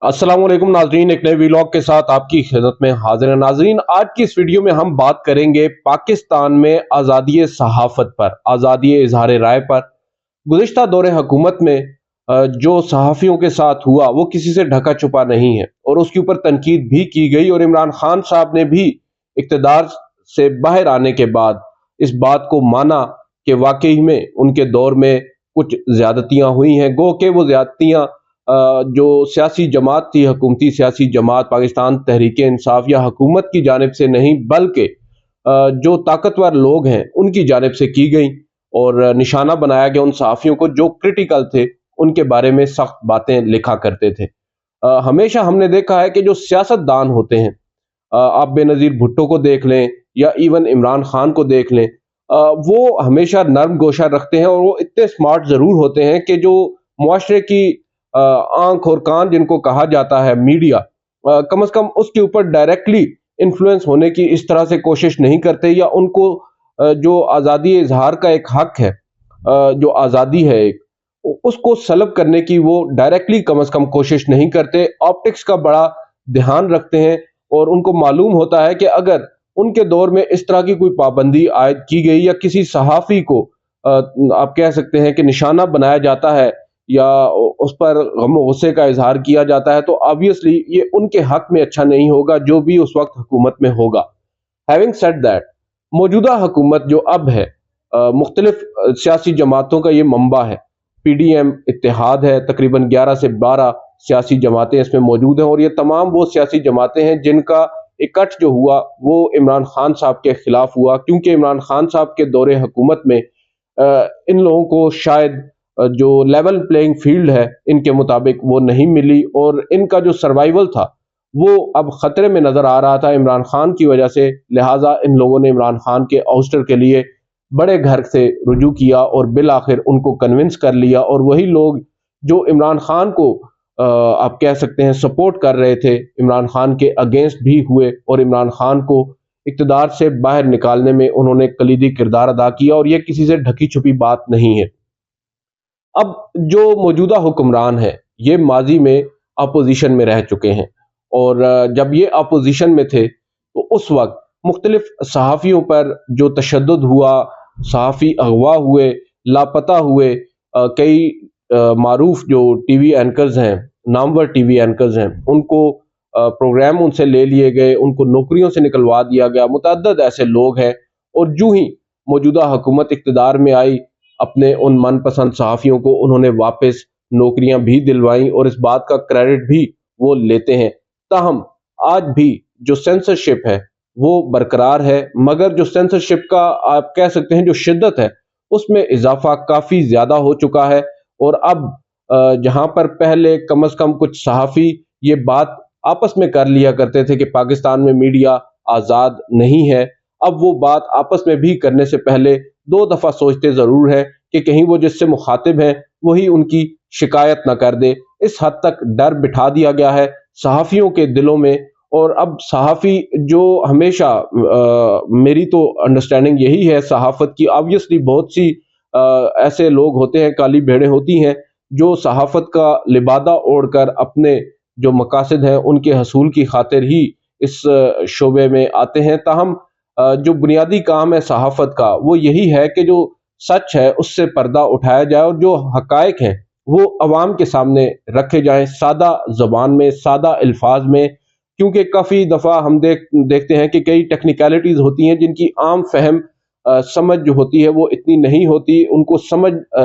अस्सलाम वालेकुम नाजरीन, एक नए वीलॉग के साथ आपकी खिदमत में हाजिर है। नाजरीन, आज की इस वीडियो में हम बात करेंगे पाकिस्तान में आज़ादी सहाफ़त पर, आज़ादी इजहार राय पर। गुज़िश्ता दौरे हुकूमत में जो सहाफ़ियों के साथ हुआ वो किसी से ढका छुपा नहीं है और उसके ऊपर तनकीद भी की गई, और इमरान खान साहब ने भी इक़्तिदार से बाहर आने के बाद इस बात को माना कि वाकई में उनके दौर में कुछ ज़्यादतियाँ हुई हैं। गो के वो ज़्यादतियाँ जो सियासी जमात थी, हुकूमती सियासी जमात पाकिस्तान तहरीक इंसाफ या हुकूमत की जानिब से नहीं, बल्कि जो ताकतवर लोग हैं उनकी जानिब से की गई, और निशाना बनाया गया उन सहाफ़ियों को जो क्रिटिकल थे, उनके बारे में सख्त बातें लिखा करते थे। हमेशा हमने देखा है कि जो सियासतदान होते हैं, आप बेनज़ीर भुट्टो को देख लें या इवन इमरान खान को देख लें, वो हमेशा नर्म गोशा रखते हैं और वो इतने स्मार्ट ज़रूर होते हैं कि जो मुआशरे की आंख और कान जिनको कहा जाता है मीडिया, कम से कम उसके ऊपर डायरेक्टली इन्फ्लुएंस होने की इस तरह से कोशिश नहीं करते, या उनको जो आज़ादी इजहार का एक हक है, जो आज़ादी है एक, उसको सलब करने की वो डायरेक्टली कम से कम कोशिश नहीं करते। ऑप्टिक्स का बड़ा ध्यान रखते हैं और उनको मालूम होता है कि अगर उनके दौर में इस तरह की कोई पाबंदी आयद की गई या किसी सहाफ़ी को आप कह सकते हैं कि निशाना बनाया जाता है या उस पर गम गुस्से का इजहार किया जाता है, तो ऑब्वियसली ये उनके हक में अच्छा नहीं होगा जो भी उस वक्त हुकूमत में होगा। हैविंग सेड दैट, मौजूदा हुकूमत जो अब है, मुख्तलिफ सियासी जमातों का ये मंबा है। PDM इत्तेहाद है, तकरीबन 11 से 12 सियासी जमातें इसमें मौजूद हैं, और ये तमाम वो सियासी जमातें हैं जिनका इकट्ठ जो हुआ वो इमरान खान साहब के खिलाफ हुआ, क्योंकि इमरान खान साहब के दौरे हुकूमत में इन लोगों को शायद जो लेवल प्लेइंग फील्ड है इनके मुताबिक वो नहीं मिली, और इनका जो सर्वाइवल था वो अब खतरे में नजर आ रहा था इमरान खान की वजह से। लिहाजा इन लोगों ने इमरान खान के आउस्टर के लिए बड़े घर से रुजू किया और बिल आखिर उनको कन्विंस कर लिया, और वही लोग जो इमरान खान को आप कह सकते हैं सपोर्ट कर रहे थे, इमरान खान के अगेंस्ट भी हुए और इमरान खान को इक़्तिदार से बाहर निकालने में उन्होंने कलीदी किरदार अदा किया, और यह किसी से ढकी छुपी बात नहीं है। अब जो मौजूदा हुक्मरान है ये माजी में अपोजिशन में रह चुके हैं, और जब ये अपोजिशन में थे तो उस वक्त मुख्तलिफ सहाफ़ियों पर जो तशद्दुद हुआ, सहाफ़ी अगवा हुए, लापता हुए, कई मारूफ जो टीवी एंकर्स हैं, नामवर टीवी एंकर्स हैं, उनको प्रोग्राम उनसे ले लिए गए, उनको नौकरियों से निकलवा दिया गया। मुतअद्दिद ऐसे लोग हैं, और जो ही मौजूदा हुकूमत इक़्तिदार में आई, अपने उन मनपसंद सहाफ़ियों को उन्होंने वापस नौकरियां भी दिलवाई, और इस बात का क्रेडिट भी वो लेते हैं। ताहम आज भी जो सेंसरशिप है वो बरकरार है, मगर जो सेंसरशिप का आप कह सकते हैं जो शिद्दत है उसमें इजाफा काफ़ी ज़्यादा हो चुका है। और अब जहां पर पहले कम से कम कुछ सहाफ़ी ये बात आपस में कर लिया करते थे कि पाकिस्तान में मीडिया आज़ाद नहीं है, अब वो बात आपस में भी करने से पहले दो दफ़ा सोचते ज़रूर हैं कि कहीं वो जिससे मुखातिब हैं वही उनकी शिकायत ना कर दे। इस हद तक डर बिठा दिया गया है सहाफ़ियों के दिलों में। और अब सहाफ़ी जो हमेशा मेरी तो अंडरस्टैंडिंग यही है सहाफ़त की, ऑब्वियसली बहुत सी ऐसे लोग होते हैं, काली भेड़ें होती हैं जो सहाफ़त का लिबादा ओढ़ कर अपने जो मकासद हैं उनके हसूल की खातिर ही इस शोबे में आते हैं। ताहम जो बुनियादी काम है सहाफ़त का वो यही है कि जो सच है उससे पर्दा उठाया जाए, और जो हकायक हैं वो अवाम के सामने रखे जाएं, सादा ज़बान में, सादा अल्फाज में। क्योंकि काफ़ी दफ़ा हम देखते हैं कि कई टेक्निकलिटीज़ होती हैं जिनकी आम फहम समझ जो होती है वो इतनी नहीं होती, उनको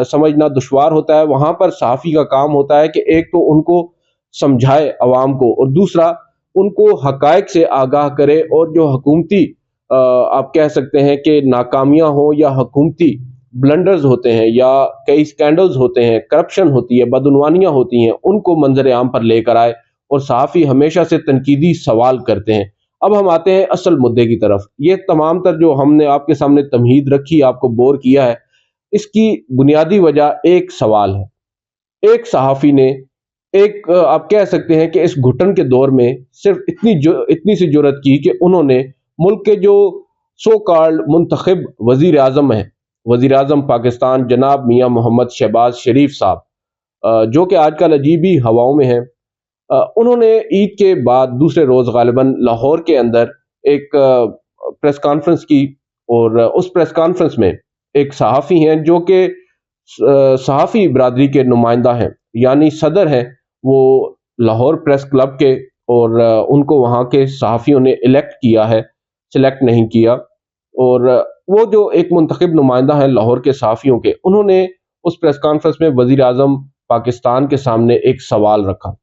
समझना दुश्वार होता है। वहाँ पर सहाफ़ी का काम होता है कि एक तो उनको समझाए अवाम को, और दूसरा उनको हकायक से आगाह करे, और जो हुकूमती आप कह सकते हैं कि नाकामियां हो या हुकूमती ब्लंडर्स होते हैं या कई स्कैंडल्स होते हैं, करप्शन होती है, बदउनवानियां होती हैं, उनको मंजर आम पर लेकर आए, और सहाफ़ी हमेशा से तनकीदी सवाल करते हैं। अब हम आते हैं असल मुद्दे की तरफ। ये तमाम तर जो हमने आपके सामने तमहीद रखी, आपको बोर किया है, इसकी बुनियादी वजह एक सवाल है। एक सहाफ़ी ने एक आप कह सकते हैं कि इस घुटन के दौर में सिर्फ इतनी सी जुर्रत की कि उन्होंने मुल्क के जो सो कॉल्ड मुंतखब वजीर आजम हैं, वजीर आजम पाकिस्तान जनाब मियां मोहम्मद शहबाज शरीफ साहब, जो कि आजकल अजीब ही हवाओं में हैं, उन्होंने ईद के बाद दूसरे रोज गालिबन लाहौर के अंदर एक प्रेस कॉन्फ्रेंस की, और उस प्रेस कॉन्फ्रेंस में एक सहाफ़ी हैं जो कि सहाफ़ी बरादरी के नुमाइंदा हैं, यानी सदर हैं वो लाहौर प्रेस क्लब के, और उनको वहाँ के सहाफ़ियों ने इलेक्ट किया है, सिलेक्ट नहीं किया। और वो जो एक मुंतखब नुमाइंदा है लाहौर के सहाफ़ियों के, उन्होंने उस प्रेस कॉन्फ्रेंस में वज़ीर आज़म पाकिस्तान के सामने एक सवाल रखा,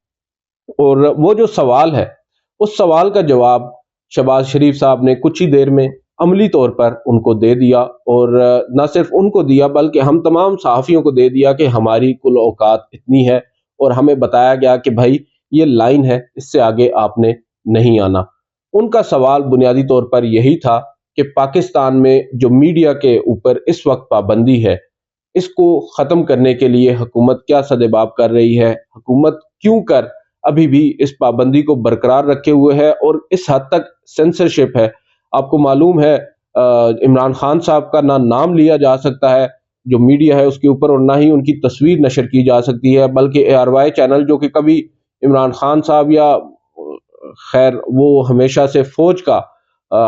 और वो जो सवाल है उस सवाल का जवाब शहबाज शरीफ साहब ने कुछ ही देर में अमली तौर पर उनको दे दिया, और न सिर्फ उनको दिया बल्कि हम तमाम सहाफ़ियों को दे दिया कि हमारी कुल औकात इतनी है, और हमें बताया गया कि भाई ये लाइन है, इससे आगे आपने नहीं आना। उनका सवाल बुनियादी तौर पर यही था कि पाकिस्तान में जो मीडिया के ऊपर इस वक्त पाबंदी है, इसको ख़त्म करने के लिए हुकूमत क्या सदेबाब कर रही है, हुकूमत क्यों कर अभी भी इस पाबंदी को बरकरार रखे हुए है, और इस हद तक सेंसरशिप है। आपको मालूम है इमरान खान साहब का ना नाम लिया जा सकता है जो मीडिया है उसके ऊपर, और ना ही उनकी तस्वीर नशर की जा सकती है, बल्कि ARY चैनल जो कि कभी इमरान खान साहब या खैर वो हमेशा से फौज का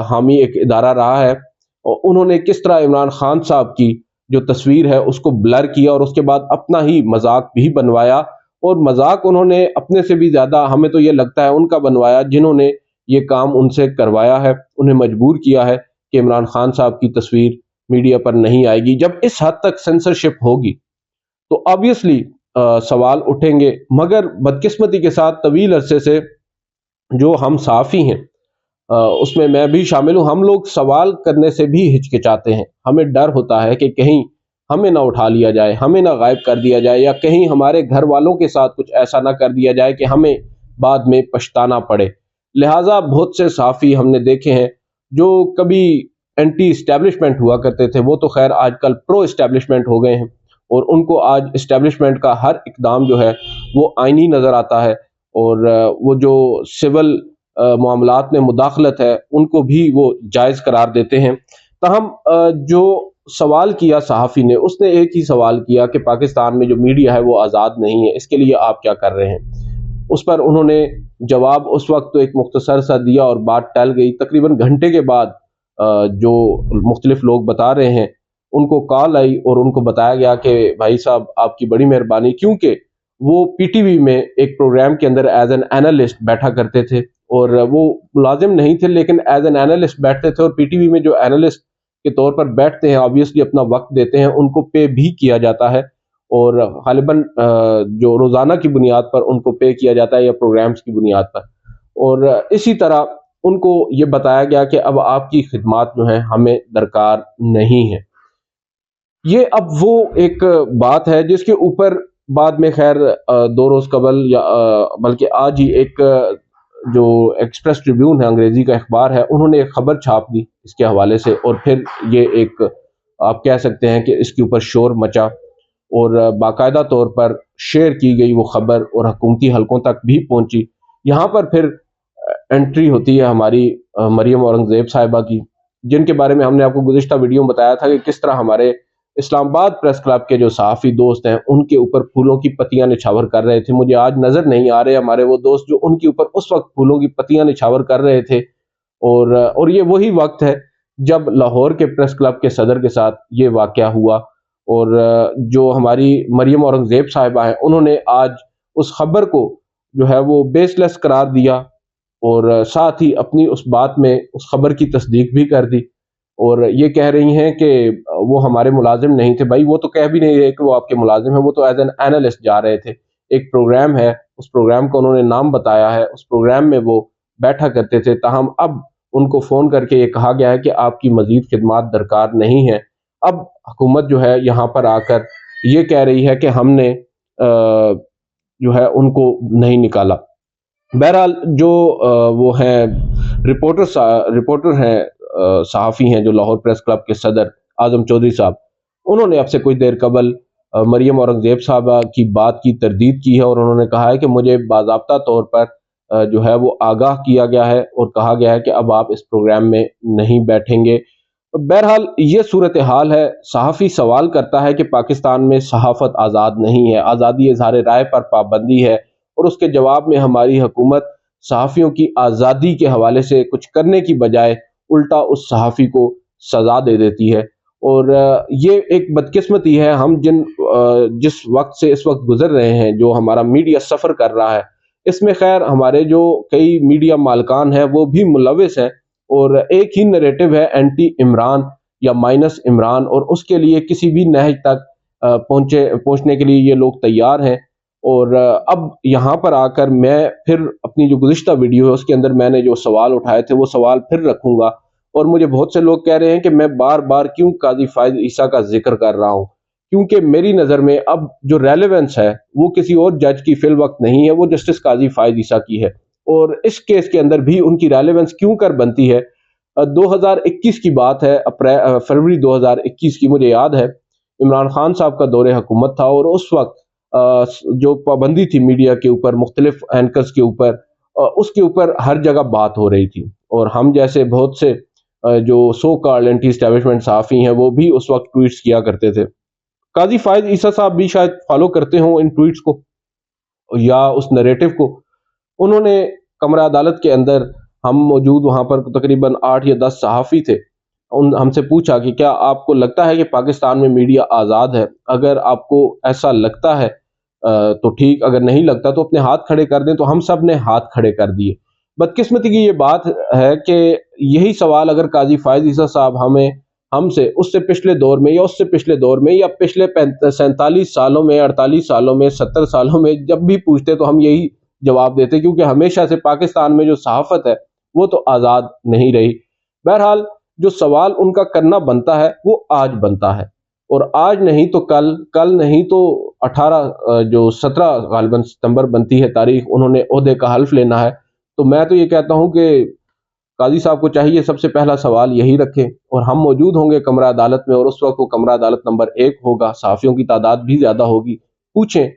हामी एक इदारा रहा है, और उन्होंने किस तरह इमरान खान साहब की जो तस्वीर है उसको ब्लर किया और उसके बाद अपना ही मजाक भी बनवाया, और मजाक उन्होंने अपने से भी ज्यादा हमें तो ये लगता है उनका बनवाया जिन्होंने ये काम उनसे करवाया है, उन्हें मजबूर किया है कि इमरान खान साहब की तस्वीर मीडिया पर नहीं आएगी। जब इस हद तक सेंसरशिप होगी तो ऑब्वियसली सवाल उठेंगे, मगर बदकिस्मती के साथ तवील अरसे से जो हम सहाफ़ी हैं उसमें मैं भी शामिल हूँ, हम लोग सवाल करने से भी हिचकिचाते हैं। हमें डर होता है कि कहीं हमें ना उठा लिया जाए, हमें ना गायब कर दिया जाए, या कहीं हमारे घर वालों के साथ कुछ ऐसा ना कर दिया जाए कि हमें बाद में पछताना पड़े। लिहाजा बहुत से सहाफ़ी हमने देखे हैं जो कभी एंटी इस्टेब्लिशमेंट हुआ करते थे, वो तो खैर आजकल प्रो इस्टेब्लिशमेंट हो गए हैं, और उनको आज इस्टेब्लिशमेंट का हर इकदाम जो है वो आईनी नज़र आता है, और वो जो सिविल मामलात में मुदाखलत है उनको भी वो जायज़ करार देते हैं। तहम जो सवाल किया सहाफ़ी ने, उसने एक ही सवाल किया कि पाकिस्तान में जो मीडिया है वो आज़ाद नहीं है, इसके लिए आप क्या कर रहे हैं। उस पर उन्होंने जवाब उस वक्त तो एक मुख्तसर सा दिया और बात टल गई। तकरीबन घंटे के बाद जो मुख्तलिफ लोग बता रहे हैं उनको कॉल आई और उनको बताया गया कि भाई साहब आपकी बड़ी मेहरबानी, क्योंकि वो PTV में एक प्रोग्राम के अंदर एज एन एनालिस्ट बैठा करते थे, और वो मुलाजिम नहीं थे लेकिन एज एन एनालिस्ट बैठते थे, और PTV में जो एनालिस्ट के तौर पर बैठते हैं ऑब्वियसली अपना वक्त देते हैं, उनको पे भी किया जाता है, और गालिबन जो रोज़ाना की बुनियाद पर उनको पे किया जाता है या प्रोग्राम्स की बुनियाद पर। और इसी तरह उनको ये बताया गया कि अब आपकी खिदमात जो हैं हमें दरकार नहीं है। ये अब वो एक बात है जिसके ऊपर बाद में खैर 2 रोज कबल या बल्कि आज ही एक जो एक्सप्रेस ट्रिब्यून है, अंग्रेजी का अखबार है, उन्होंने एक खबर छाप दी इसके हवाले से, और फिर ये एक आप कह सकते हैं कि इसके ऊपर शोर मचा, और बाकायदा तौर पर शेयर की गई वो खबर और हुकूमती हलकों तक भी पहुंची। यहाँ पर फिर एंट्री होती है हमारी मरियम औरंगजेब साहिबा की, जिनके बारे में हमने आपको गुज़िश्ता वीडियो में बताया था कि किस तरह हमारे इस्लामाबाद प्रेस क्लब के जो सहाफ़ी दोस्त हैं उनके ऊपर फूलों की पत्तियां निछावर कर रहे थे। मुझे आज नज़र नहीं आ रहे हमारे वो दोस्त जो उनके ऊपर उस वक्त फूलों की पत्तियां निछावर कर रहे थे, और ये वही वक्त है जब लाहौर के प्रेस क्लब के सदर के साथ ये वाक़या हुआ, और जो हमारी मरियम औरंगजेब साहिबा हैं उन्होंने आज उस खबर को जो है वो बेसलेस करार दिया, और साथ ही अपनी उस बात में उस खबर की तस्दीक भी कर दी, और ये कह रही हैं कि वो हमारे मुलाजिम नहीं थे। भाई वो तो कह भी नहीं रहे कि वो आपके मुलाजिम हैं, वो तो एज एन एनालिस्ट जा रहे थे। एक प्रोग्राम है, उस प्रोग्राम का उन्होंने नाम बताया है, उस प्रोग्राम में वो बैठा करते थे, ताहम अब उनको फ़ोन करके ये कहा गया है कि आपकी मज़ीद खिदमात दरकार नहीं है। अब हुकूमत जो है यहाँ पर आकर ये कह रही है कि हमने जो है उनको नहीं निकाला। बहरहाल जो वो हैं रिपोर्टर हैं, सहाफ़ी हैं जो लाहौर प्रेस क्लब के सदर आज़म चौधरी साहब, उन्होंने अब से कुछ देर कबल मरियम औरंगजेब साहबा की बात की तरदीद की है, और उन्होंने कहा है कि मुझे बाज़ाब्ता तौर पर जो है वो आगाह किया गया है और कहा गया है कि अब आप इस प्रोग्राम में नहीं बैठेंगे। बहरहाल ये सूरत हाल है। सहाफ़ी सवाल करता है कि पाकिस्तान में सहाफ़त आज़ाद नहीं है, आज़ादी इज़हार राय पर पाबंदी है, اور اس کے جواب میں ہماری حکومت صحافیوں کی آزادی کے حوالے سے کچھ کرنے کی بجائے الٹا اس صحافی کو سزا دے دیتی ہے۔ اور یہ ایک بدقسمتی ہے، ہم جس وقت سے اس وقت گزر رہے ہیں، جو ہمارا میڈیا سفر کر رہا ہے، اس میں خیر ہمارے جو کئی میڈیا مالکان ہیں وہ بھی ملوث ہیں، اور ایک ہی نریٹو ہے اینٹی عمران یا مائنس عمران، اور اس کے لیے کسی بھی نہج تک پہنچنے کے لیے یہ لوگ تیار ہیں۔ اور اب یہاں پر آ کر میں پھر اپنی جو گزشتہ ویڈیو ہے اس کے اندر میں نے جو سوال اٹھائے تھے وہ سوال پھر رکھوں گا، اور مجھے بہت سے لوگ کہہ رہے ہیں کہ میں بار بار کیوں قاضی فائز عیسیٰ کا ذکر کر رہا ہوں، کیونکہ میری نظر میں اب جو ریلیونس ہے وہ کسی اور جج کی فی الوقت نہیں ہے، وہ جسٹس قاضی فائز عیسیٰ کی ہے۔ اور اس کیس کے اندر بھی ان کی ریلیونس کیوں کر بنتی ہے، 2021 کی بات ہے، فروری 2021 کی، مجھے یاد ہے عمران خان صاحب کا دور حکومت تھا، اور اس وقت جو پابندی تھی میڈیا کے اوپر، مختلف اینکرز کے اوپر، اس کے اوپر ہر جگہ بات ہو رہی تھی، اور ہم جیسے بہت سے جو سو کالڈ اینٹی اسٹیبلشمنٹ صحافی ہیں وہ بھی اس وقت ٹویٹس کیا کرتے تھے۔ قاضی فائز عیسیٰ صاحب بھی شاید فالو کرتے ہوں ان ٹویٹس کو یا اس نریٹو کو۔ انہوں نے کمرہ عدالت کے اندر، ہم موجود وہاں پر تقریباً 8 یا 10 صحافی تھے، ہم سے پوچھا کہ کیا آپ کو لگتا ہے کہ پاکستان میں میڈیا آزاد ہے؟ اگر آپ کو ایسا لگتا ہے تو ٹھیک، اگر نہیں لگتا تو اپنے ہاتھ کھڑے کر دیں۔ تو ہم سب نے ہاتھ کھڑے کر دیے۔ بدقسمتی کی یہ بات ہے کہ یہی سوال اگر قاضی فائز عیسیٰ صاحب ہم سے اس سے پچھلے دور میں یا اس سے پچھلے دور میں یا پچھلے 47 سالوں میں، 48 سالوں میں، 70 سالوں میں جب بھی پوچھتے تو ہم یہی جواب دیتے، کیونکہ ہمیشہ سے پاکستان میں جو صحافت ہے وہ تو آزاد نہیں رہی۔ بہرحال جو سوال ان کا کرنا بنتا ہے وہ آج بنتا ہے، اور آج نہیں تو کل نہیں تو 17 غالباً ستمبر بنتی ہے تاریخ، انہوں نے عہدے کا حلف لینا ہے۔ تو میں تو یہ کہتا ہوں کہ قاضی صاحب کو چاہیے سب سے پہلا سوال یہی رکھیں، اور ہم موجود ہوں گے کمرہ عدالت میں، اور اس وقت وہ کمرہ عدالت نمبر 1 ہوگا، صحافیوں کی تعداد بھی زیادہ ہوگی۔ پوچھیں،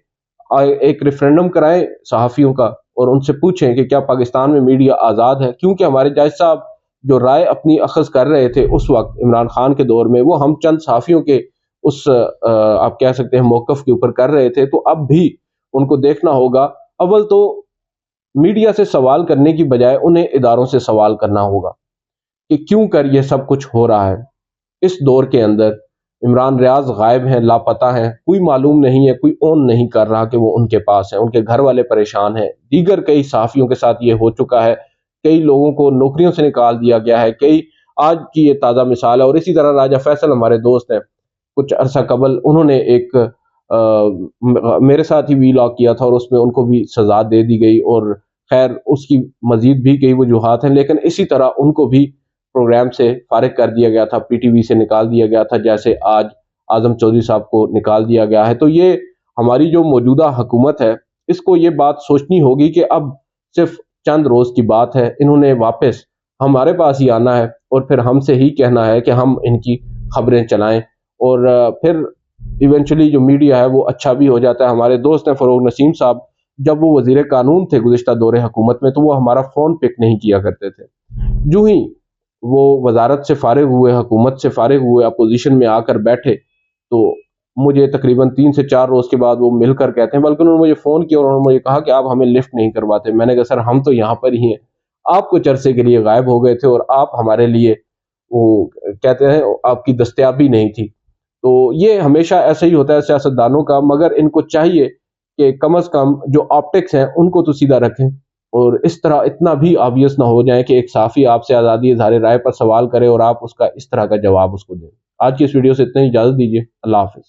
ایک ریفرینڈم کرائیں صحافیوں کا، اور ان سے پوچھیں کہ کیا پاکستان میں میڈیا آزاد ہے، کیونکہ ہمارے جج صاحب جو رائے اپنی اخذ کر رہے تھے اس وقت عمران خان کے دور میں، وہ ہم چند صحافیوں کے اس آپ کہہ سکتے ہیں موقف کے اوپر کر رہے تھے۔ تو اب بھی ان کو دیکھنا ہوگا، اول تو میڈیا سے سوال کرنے کی بجائے انہیں اداروں سے سوال کرنا ہوگا کہ کیوں کر یہ سب کچھ ہو رہا ہے۔ اس دور کے اندر عمران ریاض غائب ہیں، لاپتہ ہیں، کوئی معلوم نہیں ہے، کوئی اون نہیں کر رہا کہ وہ ان کے پاس ہیں، ان کے گھر والے پریشان ہیں۔ دیگر کئی صحافیوں کے ساتھ یہ ہو چکا ہے، کئی لوگوں کو نوکریوں سے نکال دیا گیا ہے، کئی آج کی یہ تازہ مثال ہے۔ اور اسی طرح راجہ فیصل ہمارے دوست ہیں، کچھ عرصہ قبل انہوں نے ایک میرے ساتھ ہی وی لاگ کیا تھا، اور اس میں ان کو بھی سزا دے دی گئی، اور خیر اس کی مزید بھی کئی وجوہات ہیں، لیکن اسی طرح ان کو بھی پروگرام سے فارغ کر دیا گیا تھا، پی ٹی وی سے نکال دیا گیا تھا، جیسے آج اعظم چودھری صاحب کو نکال دیا گیا ہے۔ تو یہ ہماری جو موجودہ حکومت ہے اس کو یہ بات سوچنی ہوگی کہ اب صرف چند روز کی بات ہے، انہوں نے واپس ہمارے پاس ہی آنا ہے، اور پھر ہم سے ہی کہنا ہے کہ ہم ان کی خبریں چلائیں، اور پھر ایونچولی جو میڈیا ہے وہ اچھا بھی ہو جاتا ہے۔ ہمارے دوست ہیں فروغ نسیم صاحب، جب وہ وزیر قانون تھے گزشتہ دور حکومت میں، تو وہ ہمارا فون پک نہیں کیا کرتے تھے۔ جو ہی وہ وزارت سے فارغ ہوئے، حکومت سے فارغ ہوئے، اپوزیشن میں آ کر بیٹھے، تو مجھے تقریباً 3 سے 4 روز کے بعد وہ مل کر کہتے ہیں، بلکہ انہوں نے مجھے فون کیا اور انہوں نے مجھے کہا کہ آپ ہمیں لفٹ نہیں کرواتے۔ میں نے کہا سر ہم تو یہاں پر ہی ہیں، آپ کچھ عرصے کے لیے غائب ہو گئے تھے، اور آپ ہمارے لیے وہ کہتے ہیں آپ کی دستیابی نہیں تھی۔ تو یہ ہمیشہ ایسا ہی ہوتا ہے سیاستدانوں کا، مگر ان کو چاہیے کہ کم از کم جو آپٹکس ہیں ان کو تو سیدھا رکھیں، اور اس طرح اتنا بھی آبویس نہ ہو جائے کہ ایک صحافی آپ سے آزادی اظہار رائے پر سوال کرے اور آپ اس کا اس طرح کا جواب اس کو دیں۔ آج کی اس ویڈیو سے اتنا ہی، اجازت دیجیے، اللہ حافظ۔